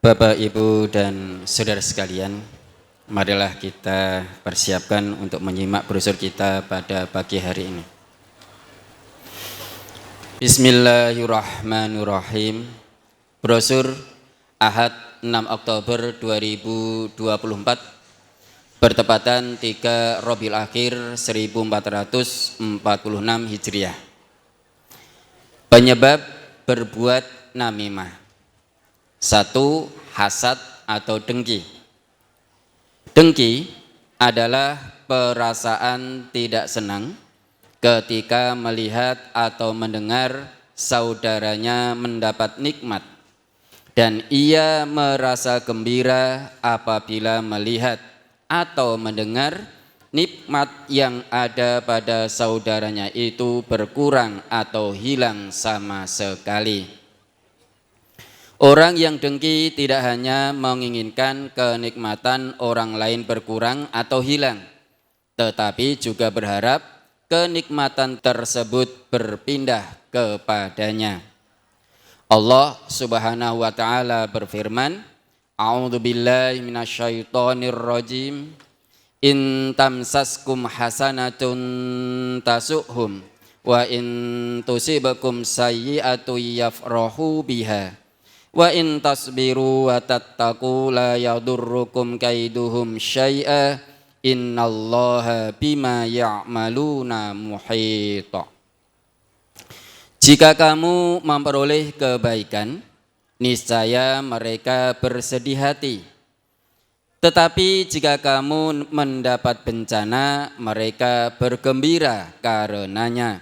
Bapak, Ibu, dan saudara sekalian, marilah kita persiapkan untuk menyimak brosur kita pada pagi hari ini. Bismillahirrahmanirrahim. Brosur Ahad 6 Oktober 2024 bertepatan 3 Rabiul Akhir 1446 Hijriah. Penyebab berbuat namimah. 1. Hasad atau dengki. Dengki adalah perasaan tidak senang ketika melihat atau mendengar saudaranya mendapat nikmat, dan ia merasa gembira apabila melihat atau mendengar nikmat yang ada pada saudaranya itu berkurang atau hilang sama sekali. Orang yang dengki tidak hanya menginginkan kenikmatan orang lain berkurang atau hilang, tetapi juga berharap kenikmatan tersebut berpindah kepadanya. Allah Subhanahu wa taala berfirman, A'udzubillahi minasyaitonirrajim. In tamsaskum hasanatun tasuhum wa in tusibakum sayyi'atun yafrahu biha. Wa in tasbiru wa tattaqu la yadurrukum kaiduhum syai'a innallaha bima ya'maluna muhita. Jika kamu memperoleh kebaikan, niscaya mereka bersedih hati. Tetapi jika kamu mendapat bencana, mereka bergembira karenanya.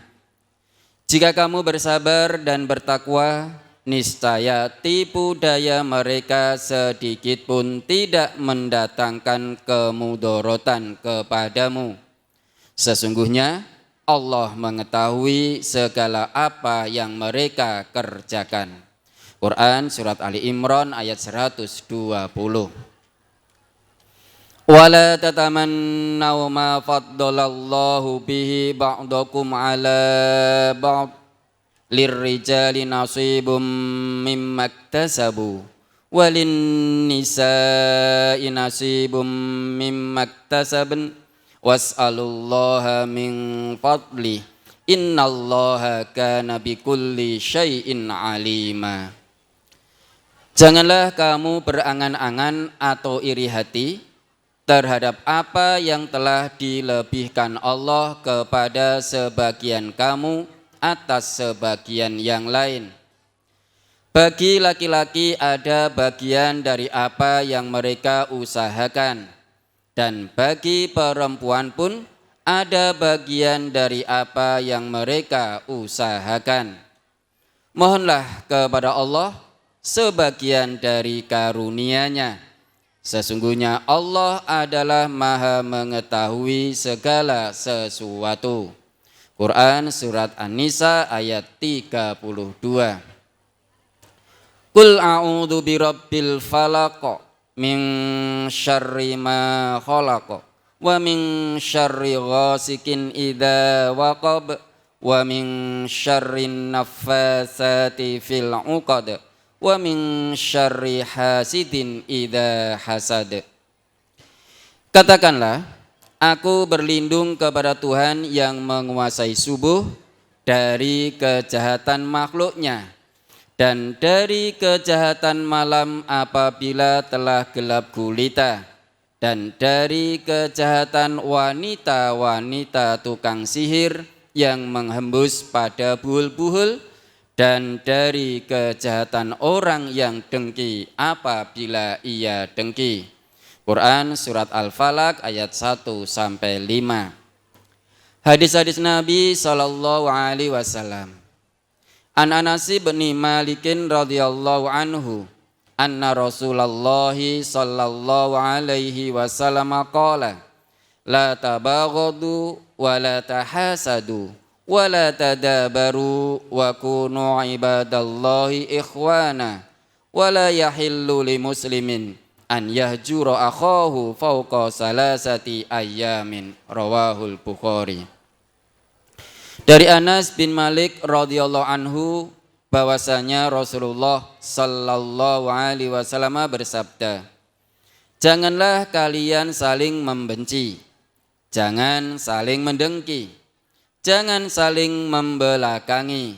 Jika kamu bersabar dan bertakwa, niscaya tipu daya mereka sedikit pun tidak mendatangkan kemudorotan kepadamu. Sesungguhnya Allah mengetahui segala apa yang mereka kerjakan. Quran Surat Ali Imran ayat 120. Wala tatamannaw ma faddalallahu bihi ba'dakum ala ba'd. Lirrijali nasibum mimma iktasabu walin nisa'i nasibum mimma iktasabun was'alullaha min fadli innallaha kana bikulli syai'in alima. Janganlah kamu berangan-angan atau iri hati terhadap apa yang telah dilebihkan Allah kepada sebagian kamu atas sebagian yang lain. Bagi laki-laki ada bagian dari apa yang mereka usahakan, dan bagi perempuan pun ada bagian dari apa yang mereka usahakan. Mohonlah kepada Allah sebagian dari karunia-Nya. Sesungguhnya Allah adalah Maha mengetahui segala sesuatu. Quran Surat An-Nisa ayat 32. Qul a'udzu birabbil falaq min syarri ma khalaq wa min syarri ghasikin idza waqab wa min syarrin naffasati fil 'uqad wa min syarri hasidin idza hasad. Katakanlah, aku berlindung kepada Tuhan yang menguasai subuh dari kejahatan makhluknya dan dari kejahatan malam apabila telah gelap gulita dan dari kejahatan wanita-wanita tukang sihir yang menghembus pada buhul-buhul dan dari kejahatan orang yang dengki apabila ia dengki. Quran Surat Al-Falaq ayat 1-5. Hadis-hadis Nabi sallallahu alaihi wasallam. An Anas bin Malik radhiyallahu anhu anna Rasulullah sallallahu alaihi wasallam qala la tabaghadu wa la tahasadu wa la tadabaru wa kunu ibadallahi ikhwana wa la yahillu li muslimin an yahjura akhahu fauqa salasati ayyamin. Rawahul Bukhari. Dari Anas bin Malik radhiyallahu anhu bahwasanya Rasulullah sallallahu alaihi wasallam bersabda, janganlah kalian saling membenci, jangan saling mendengki, jangan saling membelakangi,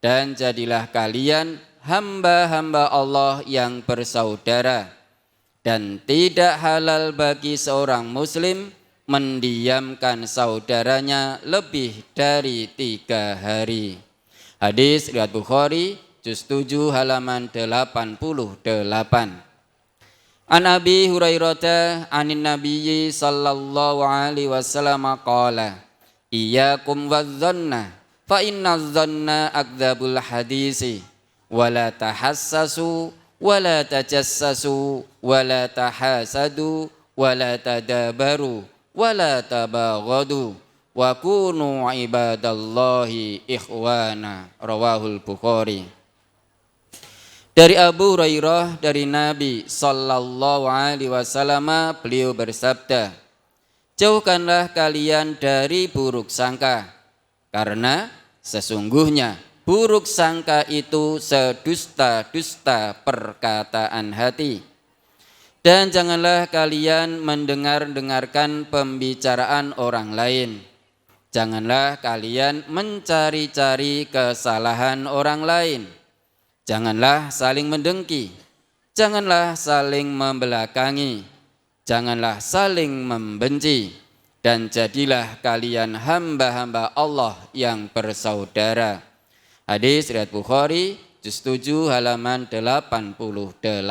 dan jadilah kalian hamba-hamba Allah yang bersaudara, dan tidak halal bagi seorang muslim mendiamkan saudaranya lebih dari 3 hari. Hadis riwayat Bukhari juz 7 halaman 88. An Abi Hurairah anin Nabiyyi sallallahu alaihi wasallam qala, iyyakum wadh-dhanna fa inna dhanna akdzabul hadisi wa la tahassasu wa la tajassasu wa la tahasadu wa la tadabaru wa la tabaghadu wa kunu ibadallahi ikhwana. Rawahul Bukhari. Dari Abu Hurairah dari Nabi sallallahu alaihi wasallam, beliau bersabda, jauhkanlah kalian dari buruk sangka, karena sesungguhnya buruk sangka itu sedusta-dusta perkataan hati. Dan janganlah kalian mendengarkan pembicaraan orang lain. Janganlah kalian mencari-cari kesalahan orang lain. Janganlah saling mendengki. Janganlah saling membelakangi. Janganlah saling membenci. Dan jadilah kalian hamba-hamba Allah yang bersaudara. Hadis riwayat Bukhari juz 7 halaman 88.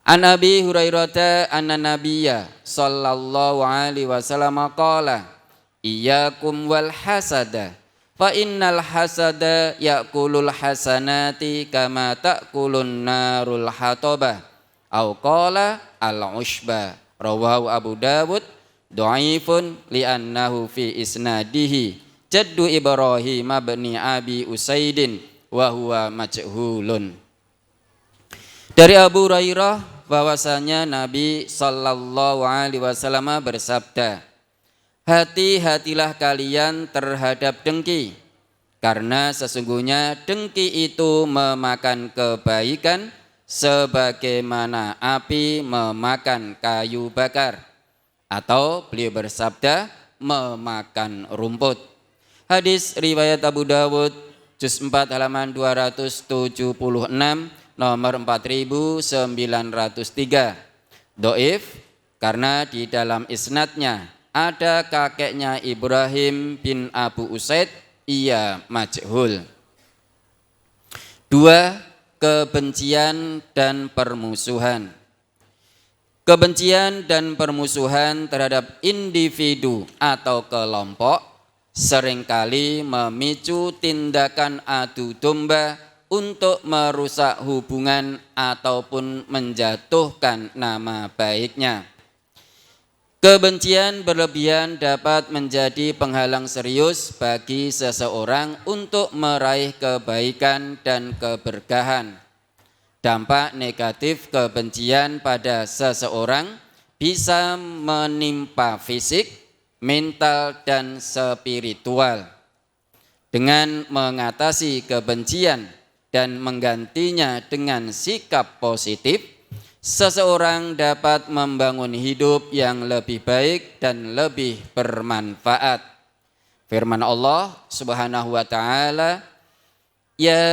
An Abi Hurairah anna Nabiyya sallallahu alaihi wasallam qala, iyyakum wal hasada fa innal hasada ya'kulul hasanati kama ta'kulun narul hatabah au qala al ushba. Rawahu Abu Dawud dhaifun li'annahu fi isnadihi jaddu Ibrahim bin Abi Usaidin wa huwa majhulun. Dari Abu Hurairah bahwasanya Nabi sallallahu alaihi wasallam bersabda, hati-hatilah kalian terhadap dengki, karena sesungguhnya dengki itu memakan kebaikan sebagaimana api memakan kayu bakar, atau beliau bersabda memakan rumput. Hadis riwayat Abu Dawud juz 4 halaman 276 nomor 4903. Dhaif karena di dalam isnadnya ada kakeknya Ibrahim bin Abu Usaid, ia majhul. 2. Kebencian dan permusuhan. Kebencian dan permusuhan terhadap individu atau kelompok seringkali memicu tindakan adu domba untuk merusak hubungan ataupun menjatuhkan nama baiknya. Kebencian berlebihan dapat menjadi penghalang serius bagi seseorang untuk meraih kebaikan dan keberkahan. Dampak negatif kebencian pada seseorang bisa menimpa fisik, mental, dan spiritual. Dengan mengatasi kebencian dan menggantinya dengan sikap positif, seseorang dapat membangun hidup yang lebih baik dan lebih bermanfaat. Firman Allah Subhanahu wa taala, ya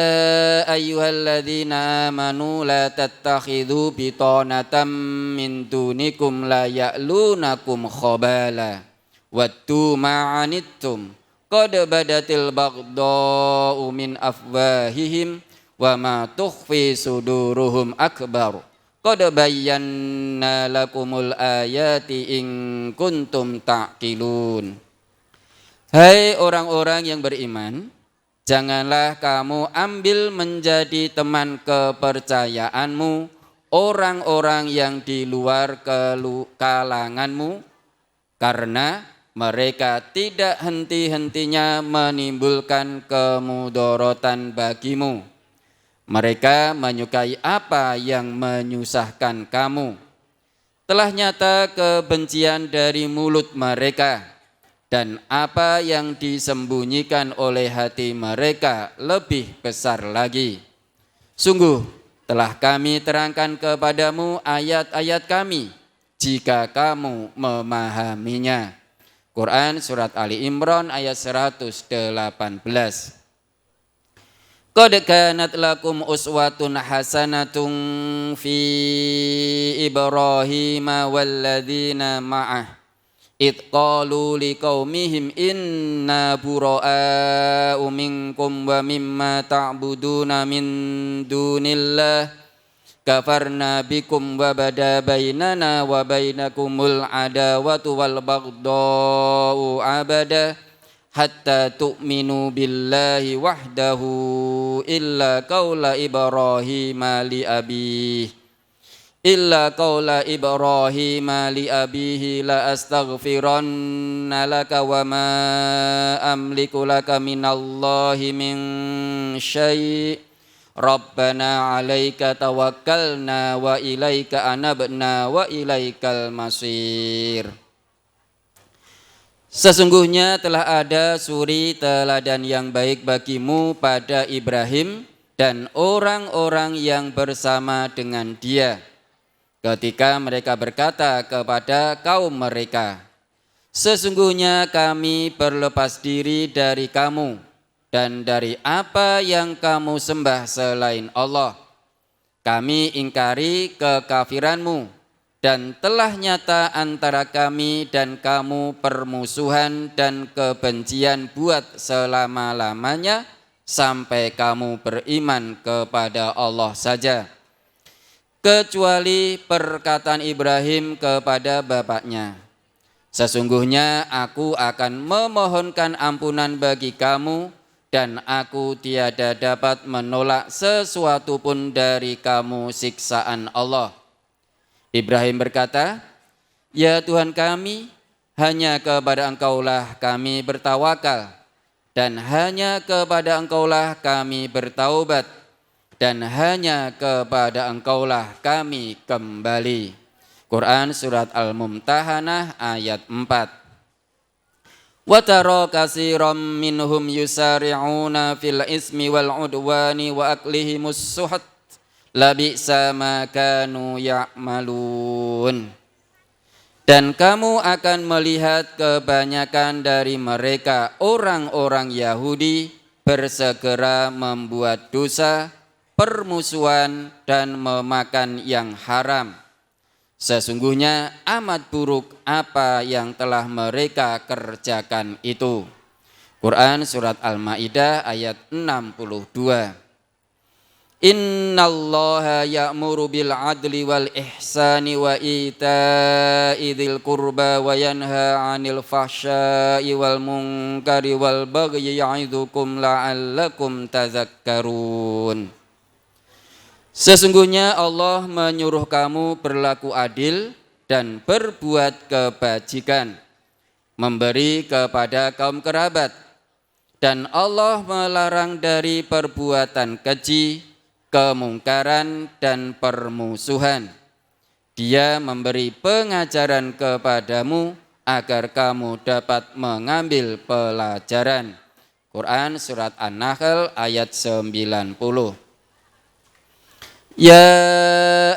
ayyuhalladzina amanu la tattakhidhu bitanatan min dunikum la ya'lunakum khabala waddu ma'anittum qad badatil baghdha'u min afwahihim wa ma tukhfi suduruhum akbar qad bayyana lakumul ayati in kuntum ta'qilun. Hai orang-orang yang beriman, janganlah kamu ambil menjadi teman kepercayaanmu orang-orang yang di luar kalanganmu, karena mereka tidak henti-hentinya menimbulkan kemudorotan bagimu. Mereka menyukai apa yang menyusahkan kamu. Telah nyata kebencian dari mulut mereka, dan apa yang disembunyikan oleh hati mereka lebih besar lagi. Sungguh telah kami terangkan kepadamu ayat-ayat kami jika kamu memahaminya. Quran surat Ali Imran ayat 118. Qad kanat lakum uswatun hasanatun fi Ibrahim walladzina ma'ah id qalu liqaumihim inna bura'a'u minkum wa mimma ta'buduna min dunillah kafarna bikum wa bada bainana wa bainakumul adawatu wal baghdau abada hatta tu'minu billahi wahdahu illa qaula Ibrahim li abihi la astaghfiranna laka wa ma amliku laka minallahi min syai' Rabbana 'alaika tawakkalna wa ilaika anabna wa ilaikal masir. Sesungguhnya telah ada suri teladan yang baik bagimu pada Ibrahim dan orang-orang yang bersama dengan dia, ketika mereka berkata kepada kaum mereka, sesungguhnya kami berlepas diri dari kamu dan dari apa yang kamu sembah selain Allah. Kami ingkari kekafiranmu dan telah nyata antara kami dan kamu permusuhan dan kebencian buat selama-lamanya sampai kamu beriman kepada Allah saja, kecuali perkataan Ibrahim kepada bapaknya, sesungguhnya aku akan memohonkan ampunan bagi kamu dan aku tiada dapat menolak sesuatu pun dari kamu siksaan Allah. Ibrahim berkata, ya Tuhan kami, hanya kepada Engkaulah kami bertawakal, dan hanya kepada Engkaulah kami bertaubat, dan hanya kepada Engkaulah kami kembali. Quran surat Al-Mumtahanah ayat 4. Wa tara katsiran minhum yusari'una fil ismi wal udwani wa aklihimus suhat labi'sa ma kanu ya'malun. Dan kamu akan melihat kebanyakan dari mereka orang-orang Yahudi bersegera membuat dosa, permusuhan dan memakan yang haram. Sesungguhnya amat buruk apa yang telah mereka kerjakan itu. Quran surat Al-Maidah ayat 62. Innallaha ya'muru bil adli wal ihsani wa ita'i dzil qurba wa yanha 'anil fahsya'i wal munkari wal bagyi ya'idukum la'allakum tazakkarun. Sesungguhnya Allah menyuruh kamu berlaku adil dan berbuat kebajikan, memberi kepada kaum kerabat, dan Allah melarang dari perbuatan keji, kemungkaran dan permusuhan. Dia memberi pengajaran kepadamu agar kamu dapat mengambil pelajaran. Quran surat An-Nahl ayat 90. Ya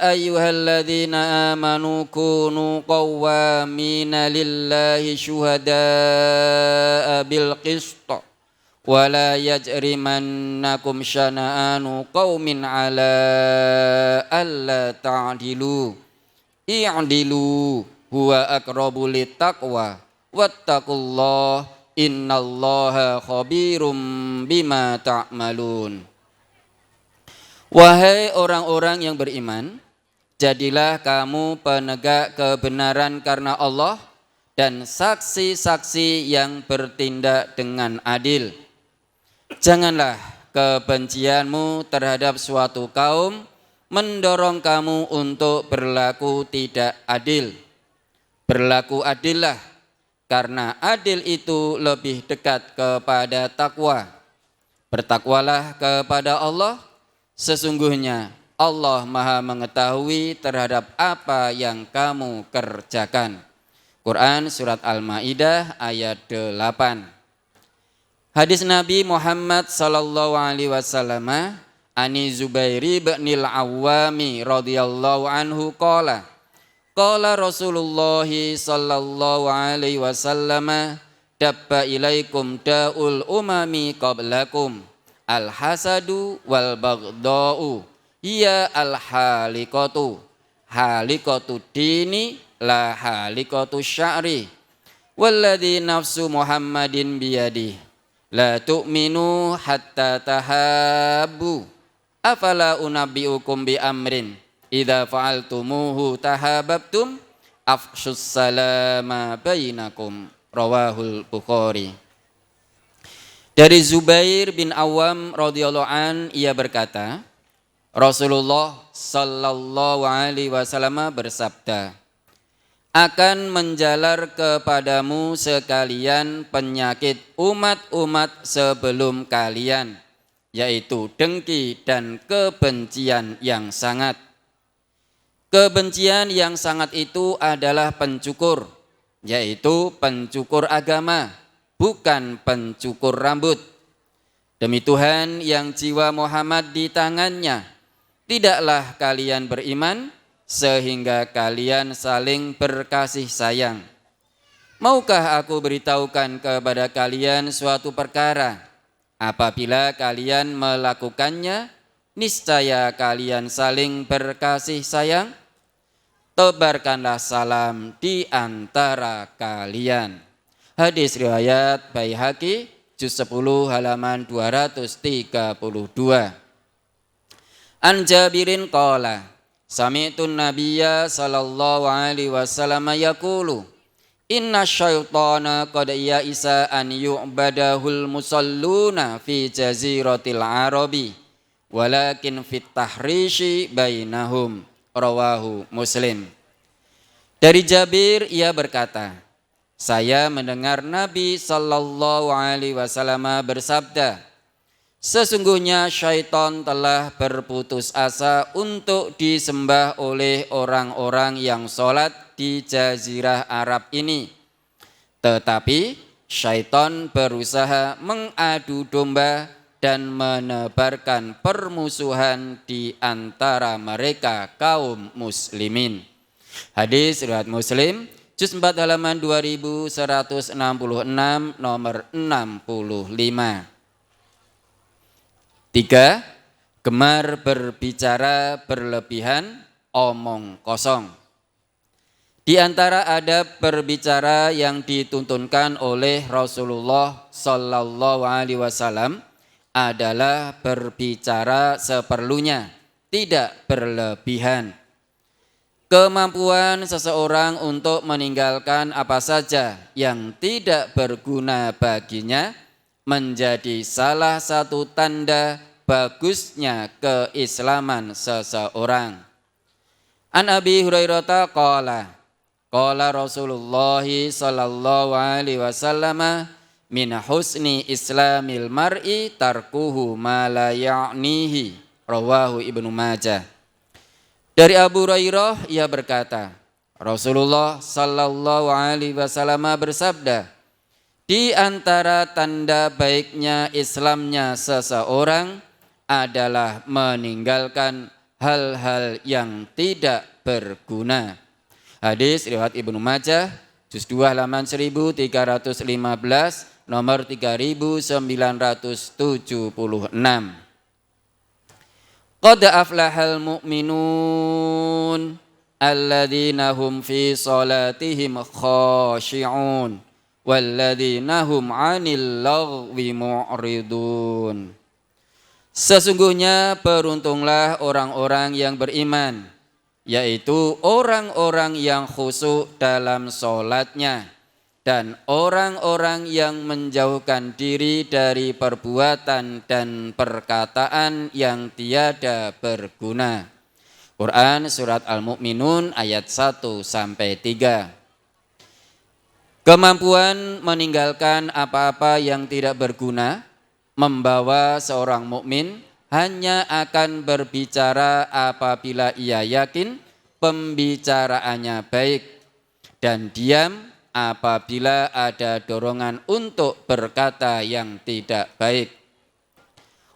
ayyuhalladzina amanu kunu qawwamina lillahi syuhada'a bil qist wa la yajrimannakum syana'anu qaumin ala alla ta'dilu i'dilu huwa aqrabu littaqwa wattaqullaha innallaha khabirum bima ta'malun. Wahai orang-orang yang beriman, jadilah kamu penegak kebenaran karena Allah dan saksi-saksi yang bertindak dengan adil. Janganlah kebencianmu terhadap suatu kaum mendorong kamu untuk berlaku tidak adil. Berlaku adillah, karena adil itu lebih dekat kepada takwa. Bertakwalah kepada Allah, sesungguhnya Allah Maha mengetahui terhadap apa yang kamu kerjakan. Quran surat Al-Maidah ayat 8. Hadis Nabi Muhammad sallallahu alaihi wasallam ani Zubairi bin Al-Awwami radhiyallahu anhu qala Rasulullah sallallahu alaihi wasallam dabba ilaikum da'ul umami qablakum al-hasadu wal baghdau hiya al-halikatu halikatu dini la halikatu sya'ri walladhi nafsu Muhammadin biyadihi la tu'minu hatta tahabbu afala unabbiukum bi amrin idza fa'altumuhu tahabbtum afshus salama bainakum rawahul Bukhari. Dari Zubair bin Awam radhiyallahu an ia berkata, Rasulullah sallallahu alaihi wasallam bersabda, akan menjalar kepadamu sekalian penyakit umat-umat sebelum kalian, yaitu dengki dan kebencian yang sangat. Kebencian yang sangat itu adalah pencukur, yaitu pencukur agama, bukan pencukur rambut. Demi Tuhan yang jiwa Muhammad di tangannya, tidaklah kalian beriman sehingga kalian saling berkasih sayang. Maukah aku beritahukan kepada kalian suatu perkara? Apabila kalian melakukannya, niscaya kalian saling berkasih sayang. Tebarkanlah salam di antara kalian. Hadis riwayat Baihaqi juz 10 halaman 232. An Jabirin qala Sami'tun nabiyya sallallahu alaihi wasallam yaqulu inna syaitana qad ya'isa an yu'badahul musalluna fi jaziratil arabi walakin fit tahrishi bainahum rawahu Muslim. Dari Jabir ia berkata, saya mendengar Nabi sallallahu alaihi wasallam bersabda, sesungguhnya syaitan telah berputus asa untuk disembah oleh orang-orang yang sholat di jazirah Arab ini. Tetapi syaitan berusaha mengadu domba dan menebarkan permusuhan di antara mereka kaum muslimin. Hadis riwayat Muslim, juz 4 halaman 2166 nomor 65. 3. Gemar berbicara berlebihan, omong kosong. Di antara adab berbicara yang dituntunkan oleh Rasulullah sallallahu alaihi wasallam adalah berbicara seperlunya, tidak berlebihan. Kemampuan seseorang untuk meninggalkan apa saja yang tidak berguna baginya menjadi salah satu tanda bagusnya keislaman seseorang. An Abi Hurairah qala Rasulullah sallallahu alaihi wasallam min husni islamil mar'i tarkuhu ma la ya'nihi rawahu Ibnu Majah. Dari Abu Hurairah ia berkata, Rasulullah sallallahu alaihi wasallam bersabda, di antara tanda baiknya Islamnya seseorang adalah meninggalkan hal-hal yang tidak berguna. Hadis riwayat Ibnu Majah, juz 2 halaman 1315, nomor 3976. Qad aflahal mu'minun alladzina hum fi salatihim khashi'un walladzina hum 'anil laghwi mu'ridun. Sesungguhnya beruntunglah orang-orang yang beriman, yaitu orang-orang yang khusyuk dalam sholatnya dan orang-orang yang menjauhkan diri dari perbuatan dan perkataan yang tiada berguna. Quran surat Al-Mu'minun ayat 1-3. Kemampuan meninggalkan apa-apa yang tidak berguna membawa seorang mukmin hanya akan berbicara apabila ia yakin pembicaraannya baik dan diam apabila ada dorongan untuk berkata yang tidak baik.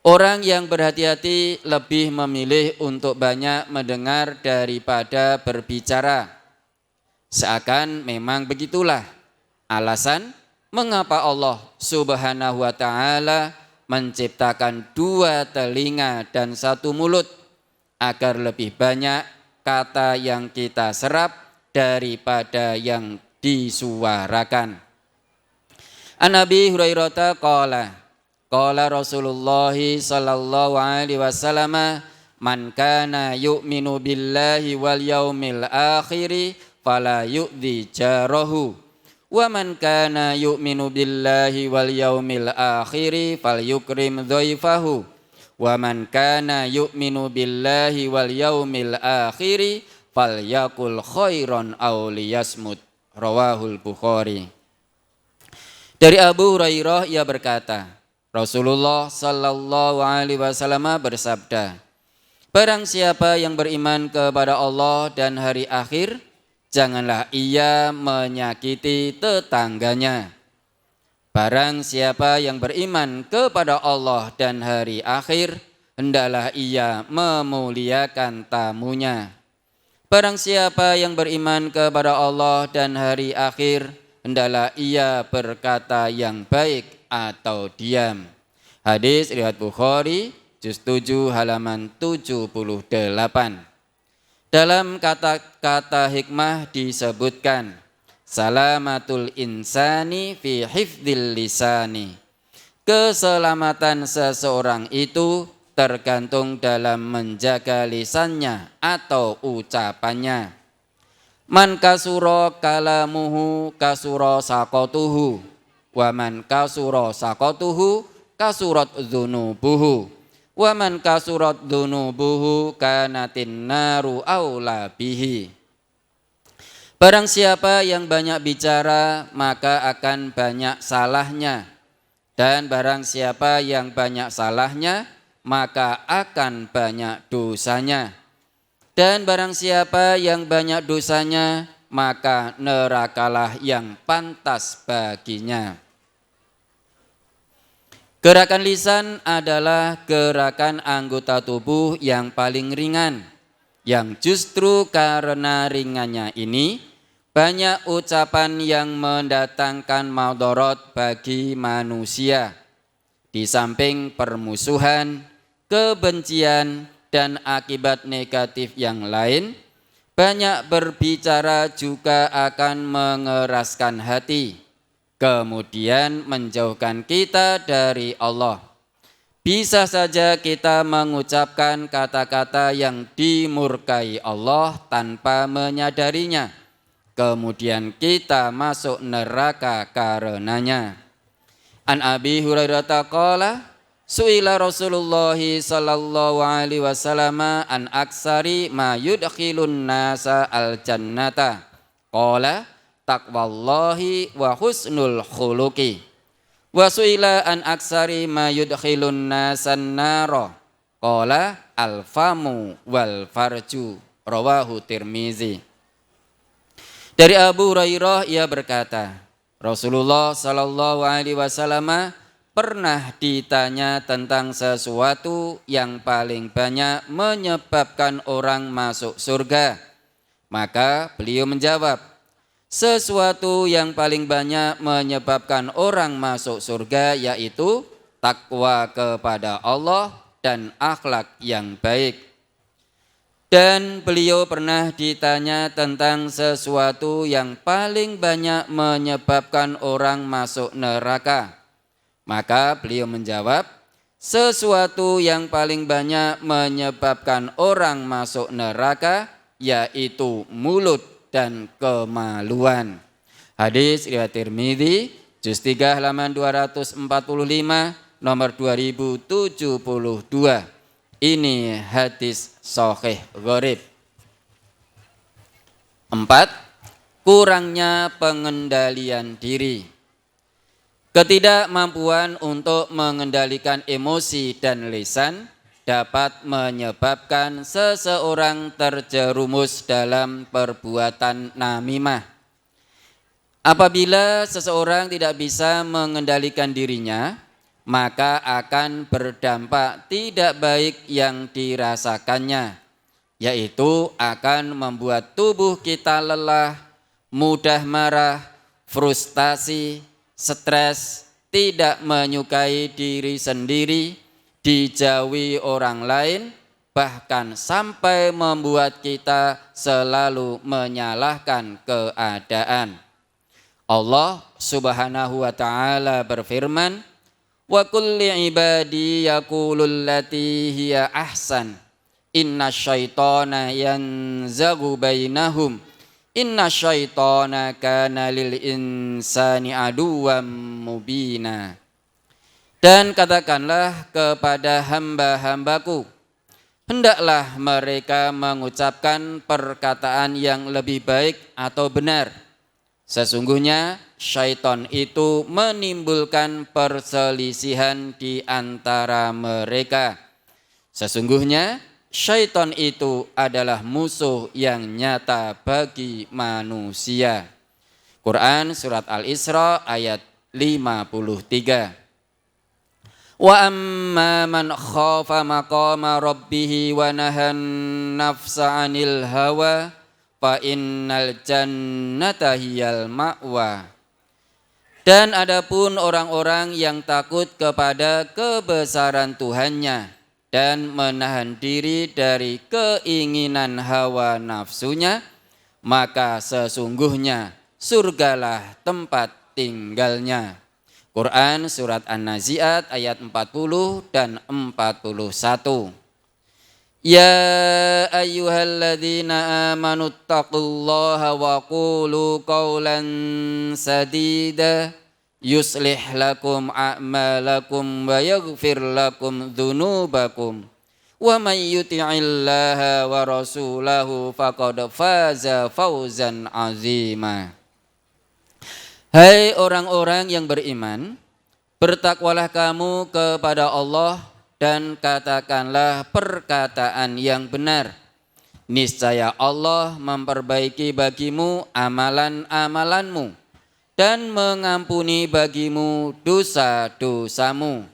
Orang yang berhati-hati lebih memilih untuk banyak mendengar daripada berbicara. Seakan memang begitulah alasan mengapa Allah Subhanahu wa ta'ala menciptakan 2 telinga dan 1 mulut, agar lebih banyak kata yang kita serap daripada yang disuarakan. An Abi Hurairah qala Rasulullah sallallahu alaihi wasallam, man kana yu'minu billahi wal yaumil akhir fala yu'dhi jarahu wa man kana yu'minu billahi wal yaumil akhir falyukrim dhaifahu wa man kana yu'minu billahi wal yaumil akhir falyakul khairan aw liyasmut. Rawahul Bukhari. Dari Abu Hurairah ia berkata, Rasulullah sallallahu alaihi wasallam bersabda, barang siapa yang beriman kepada Allah dan hari akhir, janganlah ia menyakiti tetangganya. Barang siapa yang beriman kepada Allah dan hari akhir, hendaklah ia memuliakan tamunya. Barang siapa yang beriman kepada Allah dan hari akhir, hendaklah ia berkata yang baik atau diam. Hadis riwayat Bukhari, juz 7 halaman 78. Dalam kata-kata hikmah disebutkan, salamatul insani fi hifdzil lisani. Keselamatan seseorang itu tergantung dalam menjaga lisannya atau ucapannya. Man kasuro kalamuhu kasuro sakotuhu, wa man kasuro sakotuhu kasurat dzunubuhu, wa man kasurat dzunubuhu kanatin naru aula bihi. Barang siapa yang banyak bicara maka akan banyak salahnya, dan barang siapa yang banyak salahnya maka akan banyak dosanya. Dan barang siapa yang banyak dosanya, maka nerakalah yang pantas baginya. Gerakan lisan adalah gerakan anggota tubuh yang paling ringan, yang justru karena ringannya ini, banyak ucapan yang mendatangkan madarat bagi manusia. Di samping permusuhan, kebencian, dan akibat negatif yang lain, banyak berbicara juga akan mengeraskan hati, kemudian menjauhkan kita dari Allah. Bisa saja kita mengucapkan kata-kata yang dimurkai Allah tanpa menyadarinya, kemudian kita masuk neraka karenanya. An Abi Hurairah qala su'ila Rasulullah sallallahu alaihi wasallam an aksari ma yudkhilun nasa al jannata. Qala taqwallahi wa husnul khuluqi. Wa su'ila an aksari ma yudkhilun nasan nara. Qala al famu wal farju. Rawahu Tirmizi. Dari Abu Hurairah ia berkata, Rasulullah sallallahu alaihi wasallam pernah ditanya tentang sesuatu yang paling banyak menyebabkan orang masuk surga. Maka beliau menjawab, sesuatu yang paling banyak menyebabkan orang masuk surga yaitu takwa kepada Allah dan akhlak yang baik. Dan beliau pernah ditanya tentang sesuatu yang paling banyak menyebabkan orang masuk neraka. Maka beliau menjawab, sesuatu yang paling banyak menyebabkan orang masuk neraka yaitu mulut dan kemaluan. Hadis riwayat Tirmizi, juz 3 halaman 245, nomor 2072. Ini hadis sahih gharib. 4. Kurangnya pengendalian diri. Ketidakmampuan untuk mengendalikan emosi dan lisan dapat menyebabkan seseorang terjerumus dalam perbuatan namimah. Apabila seseorang tidak bisa mengendalikan dirinya, maka akan berdampak tidak baik yang dirasakannya, yaitu akan membuat tubuh kita lelah, mudah marah, frustasi, stres, tidak menyukai diri sendiri, dijauhi orang lain, bahkan sampai membuat kita selalu menyalahkan keadaan. Allah Subhanahu wa taala berfirman, "Wa kulli ibadi yaqulul lati hiya ahsan. Inna syaitana yanzagu bainahum. Inna syaitana kana lil insani aduwwam mubina." Dan katakanlah kepada hamba-hambaku, hendaklah mereka mengucapkan perkataan yang lebih baik atau benar. Sesungguhnya syaitan itu menimbulkan perselisihan di antara mereka. Sesungguhnya syaitan itu adalah musuh yang nyata bagi manusia. Quran surat Al-Isra ayat 53. Wa amma man khafa maqama rabbih wa nahan nafsa 'anil hawa fa innal jannata hiyal ma'wa. Dan adapun orang-orang yang takut kepada kebesaran Tuhannya dan menahan diri dari keinginan hawa nafsunya, maka sesungguhnya surgalah tempat tinggalnya. Quran surat An-Nazi'at ayat 40 dan 41. Ya ayyuhalladzina amanu taqullaha wa qulu qawlan sadida yuslih lakum a'malakum wa yaghfir lakum dhunubakum wa may yuti'illaha wa rasulahu faqad faza fawzan azima. Hai orang-orang yang beriman, bertakwalah kamu kepada Allah dan katakanlah perkataan yang benar. Niscaya Allah memperbaiki bagimu amalan-amalanmu dan mengampuni bagimu dosa-dosamu.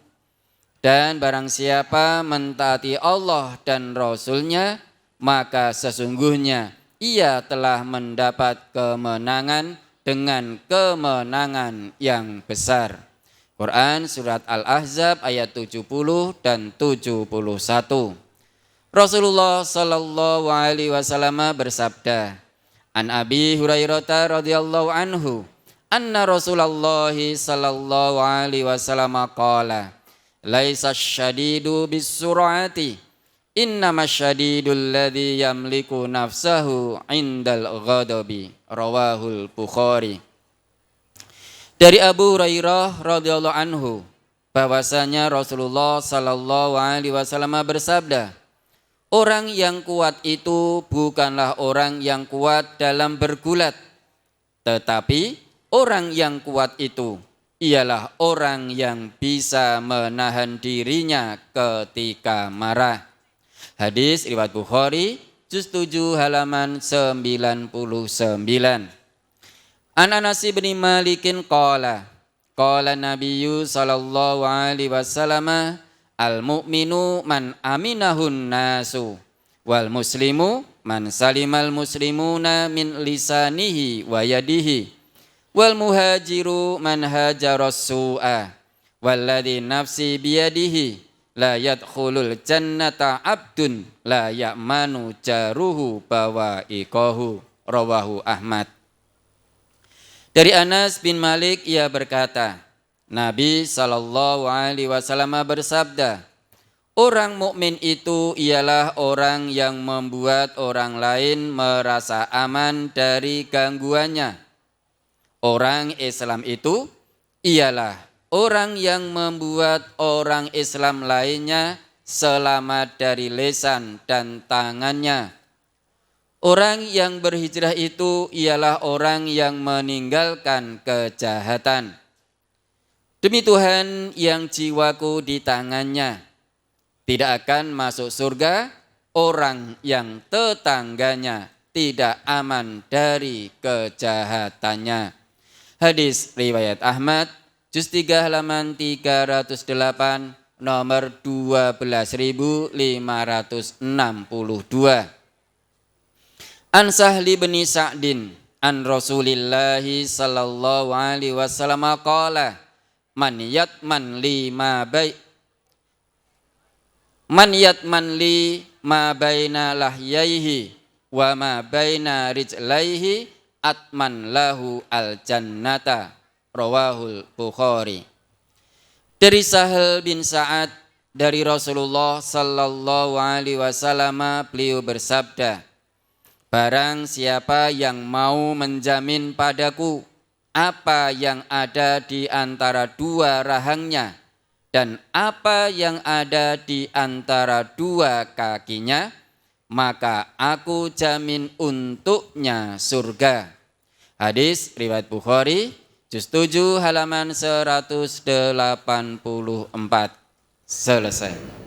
Dan barang siapa mentaati Allah dan Rasul-Nya, maka sesungguhnya ia telah mendapat kemenangan dengan kemenangan yang besar. Quran surat Al-Ahzab ayat 70 dan 71. Rasulullah sallallahu alaihi wasallam bersabda, An Abi Hurairah radhiyallahu anhu, anna Rasulullah sallallahu alaihi wasallam qala, laisa syadidu bis-sur'ati, innama syadidul ladzi yamliku nafsahu indal ghadabi. Rawahul Bukhari. Dari Abu Hurairah radhiyallahu anhu bahwasanya Rasulullah sallallahu alaihi wasallam bersabda, orang yang kuat itu bukanlah orang yang kuat dalam bergulat, tetapi orang yang kuat itu ialah orang yang bisa menahan dirinya ketika marah. Hadis riwayat Bukhari juz 7 halaman 99. An Anas bin Malikin qala Nabiyyu sallallahu alaihi wasallam, al mu'minu man aminahun nasu wal muslimu man salimal muslimuna min lisanihi wa yadihi wal muhajiru man hajaras su'a walladzi nafsi biyadihi la yadkhulul jannata abdun la ya'manu jaruhu bawa'iqahu. Rawahu Ahmad. Dari Anas bin Malik ia berkata, Nabi sallallahu alaihi wasallam bersabda, orang mukmin itu ialah orang yang membuat orang lain merasa aman dari gangguannya. Orang Islam itu ialah orang yang membuat orang Islam lainnya selamat dari lisan dan tangannya. Orang yang berhijrah itu ialah orang yang meninggalkan kejahatan. Demi Tuhan yang jiwaku di tangannya, tidak akan masuk surga orang yang tetangganya tidak aman dari kejahatannya. Hadis riwayat Ahmad, juz 3 halaman 308, nomor 12.562. An Sahli bin Sa'din an Rasulillahi sallallahu alaihi wasallam qala man yatman li ma baina lahyaihi wa ma baina rijlaihi atman lahu al jannata, rawahul Bukhari. Dari Sahal bin Sa'ad dari Rasulullah sallallahu alaihi wasallam, beliau bersabda, barang siapa yang mau menjamin padaku apa yang ada di antara dua rahangnya dan apa yang ada di antara dua kakinya, maka aku jamin untuknya surga. Hadis riwayat Bukhari, juz 7 halaman 184. Selesai.